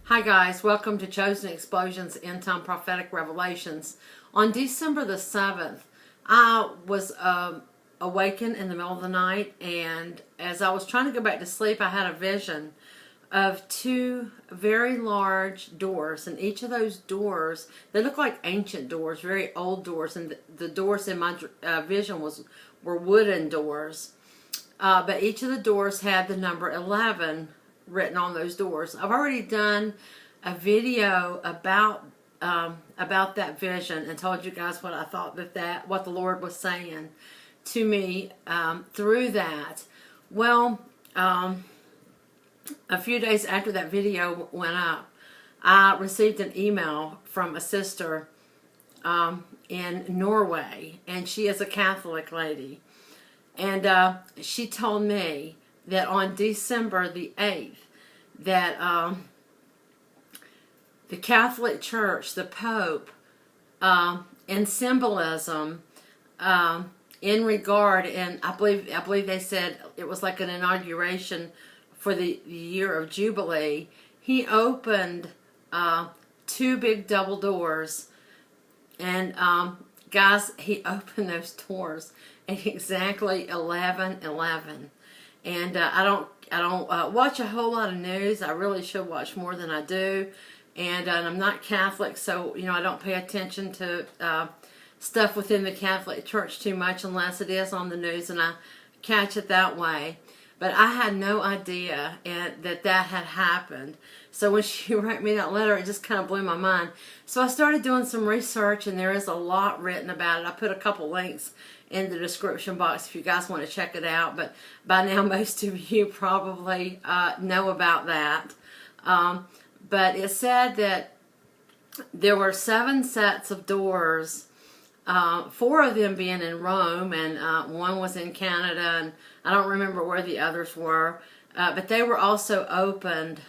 Hi guys, welcome to Chosen Explosions End Time Prophetic Revelations. On December the 7th, I was awakened in the middle of the night, and as I was trying to go back to sleep, I had a vision of two very large doors, and each of those doors, they look like ancient doors, very old doors, and the doors in my vision were wooden doors, but each of the doors had the number 11 written on those doors. I've already done a video about that vision and told you guys what I thought what the Lord was saying to me through that. Well, a few days after that video went up, I received an email from a sister in Norway, and she is a Catholic lady, and she told me that on December the 8th, that the Catholic Church, the Pope, in symbolism, in regard, and I believe they said it was like an inauguration for the year of Jubilee, he opened two big double doors, and guys, he opened those doors at exactly 11:11. And I don't watch a whole lot of news. I really should watch more than I do. And I'm not Catholic, so I don't pay attention to stuff within the Catholic Church too much unless it is on the news, and I catch it that way. But I had no idea that had happened. So when she wrote me that letter, it just kind of blew my mind. So I started doing some research, and there is a lot written about it. I put a couple links in the description box if you guys want to check it out. But by now, most of you probably know about that. But it said that there were 7 sets of doors, 4 of them being in Rome, and one was in Canada, and I don't remember where the others were. But they were also opened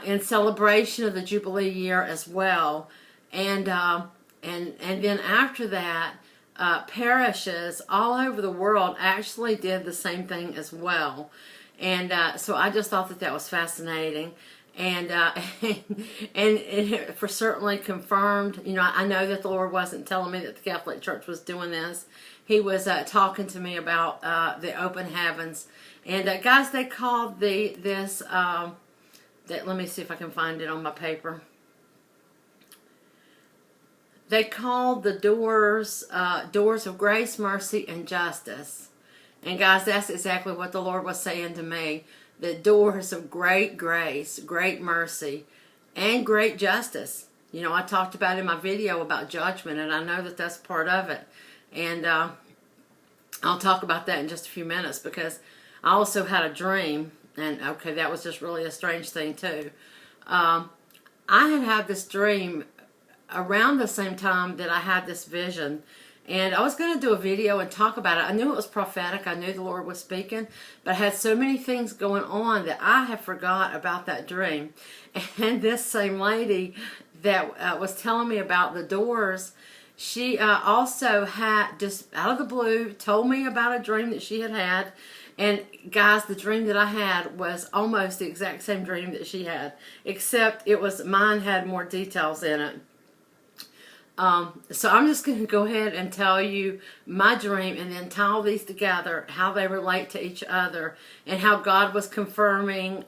in celebration of the Jubilee year as well. And then after that, parishes all over the world actually did the same thing as well. And so I just thought that was fascinating. And it for certainly confirmed, I know that the Lord wasn't telling me that the Catholic Church was doing this. He was talking to me about the open heavens. And guys, they called let me see if I can find it on my paper. They called the doors doors of grace, mercy, and justice. And guys, that's exactly what the Lord was saying to me. The doors of great grace, great mercy, and great justice. I talked about in my video about judgment, and I know that that's part of it. And I'll talk about that in just a few minutes, because I also had a dream, and okay, that was just really a strange thing too. I had this dream around the same time that I had this vision, and I was going to do a video and talk about it. I knew it was prophetic. I knew the Lord was speaking, but I had so many things going on that I had forgot about that dream. And this same lady that was telling me about the doors, she also had, just out of the blue, told me about a dream that she had. And guys, the dream that I had was almost the exact same dream that she had, except mine had more details in it. So I'm just going to go ahead and tell you my dream, and then tie all these together, how they relate to each other, and how God was confirming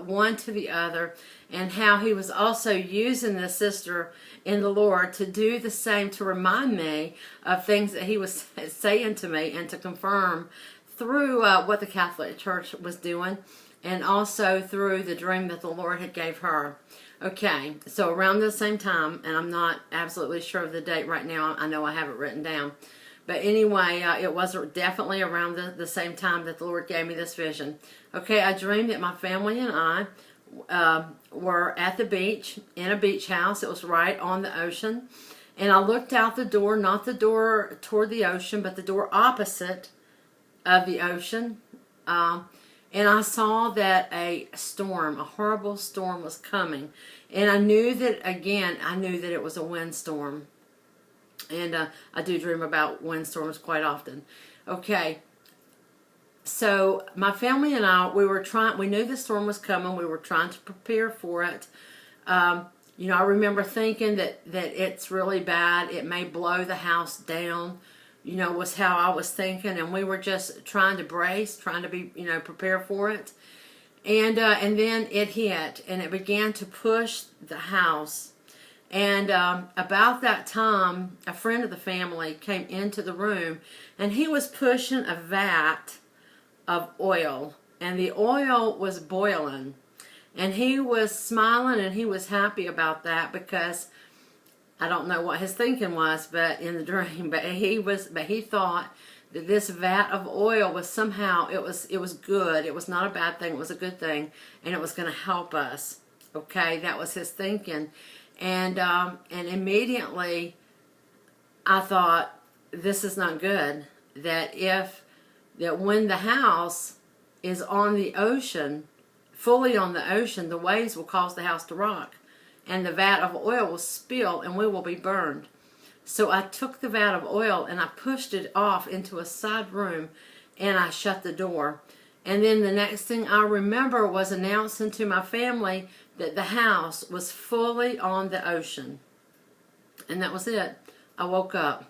one to the other, and how he was also using this sister in the Lord to do the same, to remind me of things that he was saying to me, and to confirm through what the Catholic Church was doing, and also through the dream that the Lord had gave her. Okay, so around the same time, and I'm not absolutely sure of the date right now. I know I have it written down. But anyway, it was definitely around the same time that the Lord gave me this vision. Okay, I dreamed that my family and I were at the beach, in a beach house. It was right on the ocean. And I looked out the door, not the door toward the ocean, but the door opposite of the ocean. And I saw that a horrible storm was coming. And I knew that, again, it was a windstorm. And I do dream about windstorms quite often. Okay, so my family and I, we knew the storm was coming. We were trying to prepare for it. I remember thinking that it's really bad. It may blow the house down, was how I was thinking. And we were just trying to brace, trying to be, prepare for it. And then it hit, and it began to push the house. And about that time, a friend of the family came into the room, and he was pushing a vat of oil, and the oil was boiling. And he was smiling, and he was happy about that, because I don't know what his thinking was, but in the dream, but he thought that this vat of oil was somehow, it was good. It was not a bad thing. It was a good thing, and it was going to help us. Okay, that was his thinking. And immediately I thought, this is not good. That when the house is on the ocean, fully on the ocean, the waves will cause the house to rock, and the vat of oil will spill, and we will be burned. So I took the vat of oil and I pushed it off into a side room, and I shut the door. And then the next thing I remember was announcing to my family that the house was fully on the ocean. And that was it. I woke up.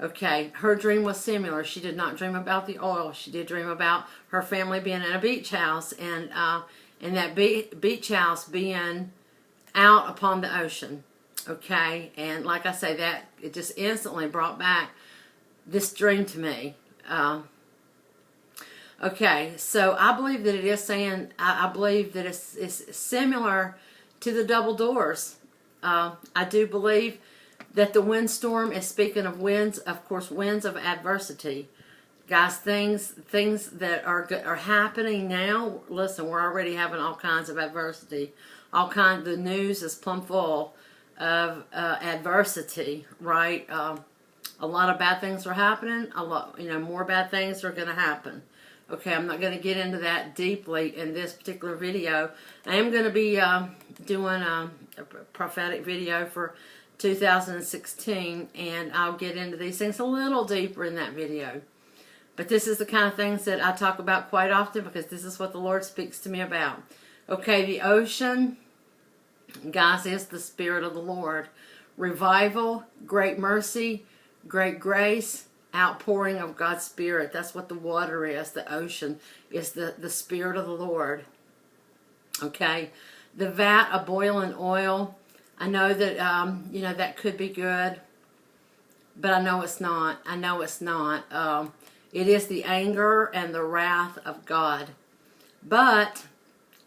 Okay, her dream was similar. She did not dream about the oil. She did dream about her family being in a beach house, and that beach house being out upon the ocean. Okay, and like I say, that it just instantly brought back this dream to me. Okay, so I believe that it is saying, I believe that it's similar to the double doors. I do believe that the windstorm is speaking of winds, of course, winds of adversity. Guys, things that are happening now, listen, we're already having all kinds of adversity. The news is plumb full of adversity, right? A lot of bad things are happening. More bad things are going to happen. Okay, I'm not going to get into that deeply in this particular video. I am going to be doing a prophetic video for 2016, and I'll get into these things a little deeper in that video. But this is the kind of things that I talk about quite often, because this is what the Lord speaks to me about. Okay, the ocean, guys, is the Spirit of the Lord. Revival, great mercy, great grace, outpouring of God's Spirit. That's what the water is. The ocean is the Spirit of the Lord. Okay, the vat of boiling oil, I know that that could be good, but I know it's not. I know it's not. It is the anger and the wrath of God, but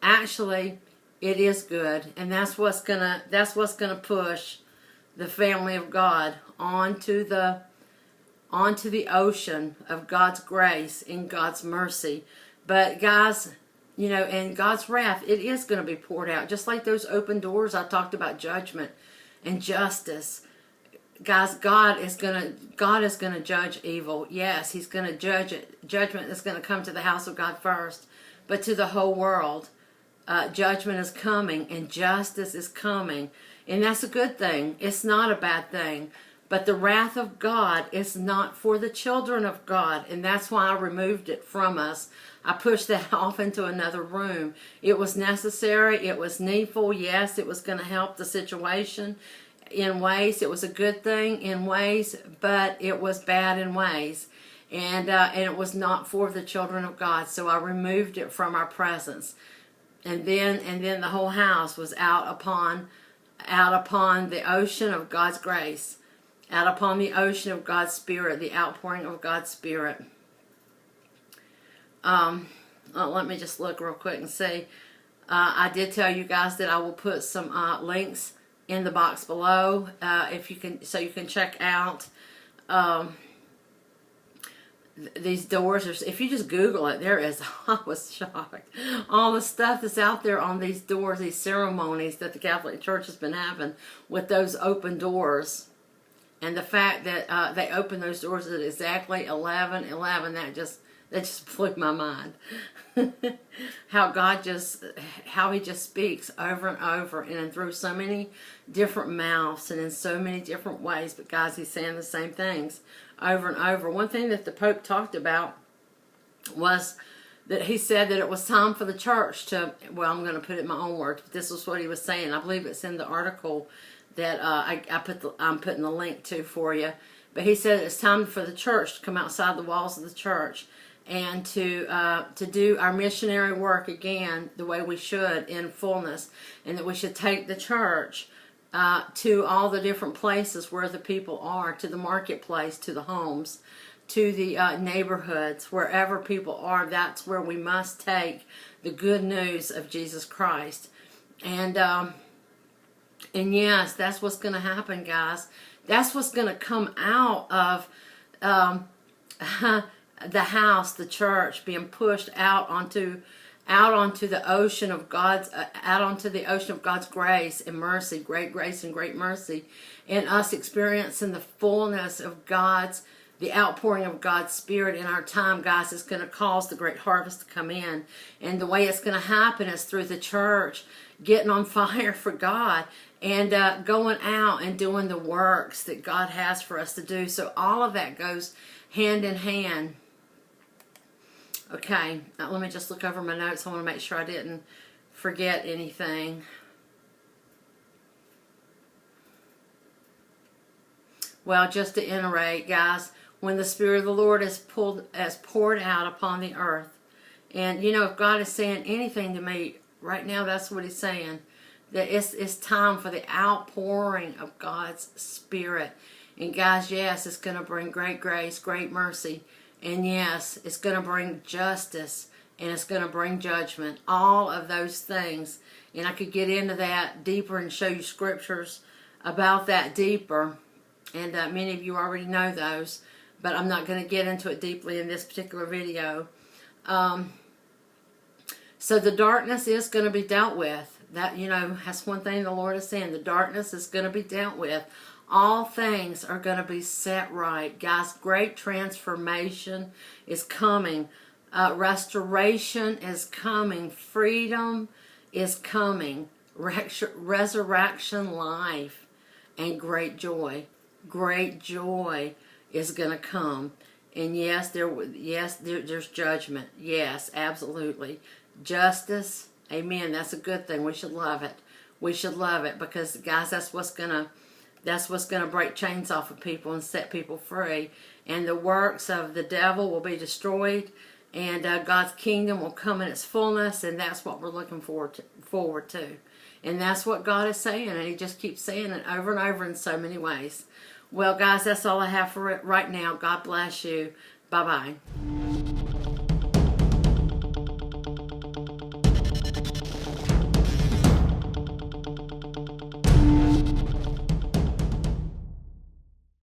actually it is good, and that's what's gonna push the family of God onto the ocean of God's grace and God's mercy. But guys, and God's wrath, it is going to be poured out. Just like those open doors, I talked about judgment and justice. Guys, God is going to judge evil. Yes, He's going to judge it. Judgment is going to come to the house of God first, but to the whole world. Judgment is coming, and justice is coming. And that's a good thing. It's not a bad thing. But the wrath of God is not for the children of God, and that's why I removed it from us. I pushed that off into another room. It was necessary. It was needful. Yes, it was going to help the situation in ways. It was a good thing in ways, but it was bad in ways. And it was not for the children of God, so I removed it from our presence. And then the whole house was out upon the ocean of God's grace. Out upon the ocean of God's Spirit, the outpouring of God's Spirit. Let me just look real quick and see. I did tell you guys that I will put some links in the box below, if you can, so you can check out these doors. If you just Google it, there is. I was shocked. All the stuff that's out there on these doors, these ceremonies that the Catholic Church has been having with those open doors. And the fact that they opened those doors at exactly 11:11, That just blew my mind. how He just speaks over and over and through so many different mouths and in so many different ways. But guys, He's saying the same things over and over. One thing that the Pope talked about was that he said that it was time for the church to, well, I'm going to put it in my own words, but this was what he was saying. I believe it's in the article that I'm putting the link to for you. But he said it's time for the church to come outside the walls of the church and to do our missionary work again the way we should in fullness, and that we should take the church to all the different places where the people are, to the marketplace, to the homes, to the neighborhoods, wherever people are. That's where we must take the good news of Jesus Christ. And yes, that's what's going to happen, guys. That's what's going to come out of the house, the church, being pushed out onto the ocean of God's grace and mercy, great grace and great mercy, and us experiencing the fullness of the outpouring of God's Spirit in our time, guys. Is going to cause the great harvest to come in. And the way it's going to happen is through the church getting on fire for God and going out and doing the works that God has for us to do. So all of that goes hand in hand. Okay, let me just look over my notes. I want to make sure I didn't forget anything. Well, just to iterate, guys, when the Spirit of the Lord is poured out upon the earth, and you know, if God is saying anything to me right now, that's what He's saying. That it's time for the outpouring of God's Spirit. And guys, yes, it's going to bring great grace, great mercy. And yes, it's going to bring justice, and it's going to bring judgment. All of those things. And I could get into that deeper and show you scriptures about that deeper. And many of you already know those. But I'm not going to get into it deeply in this particular video. So the darkness is going to be dealt with. That, you know, that's one thing the Lord is saying. The darkness is going to be dealt with. All things are going to be set right. Guys, great transformation is coming. Restoration is coming. Freedom is coming. Resurrection life. And great joy. Great joy is going to come. And yes, there's judgment. Yes, absolutely. Justice. Amen. That's a good thing. We should love it. We should love it because, guys, that's what's going to break chains off of people and set people free. And the works of the devil will be destroyed, and God's kingdom will come in its fullness, and that's what we're looking forward to. And that's what God is saying, and He just keeps saying it over and over in so many ways. Well, guys, that's all I have for it right now. God bless you. Bye-bye.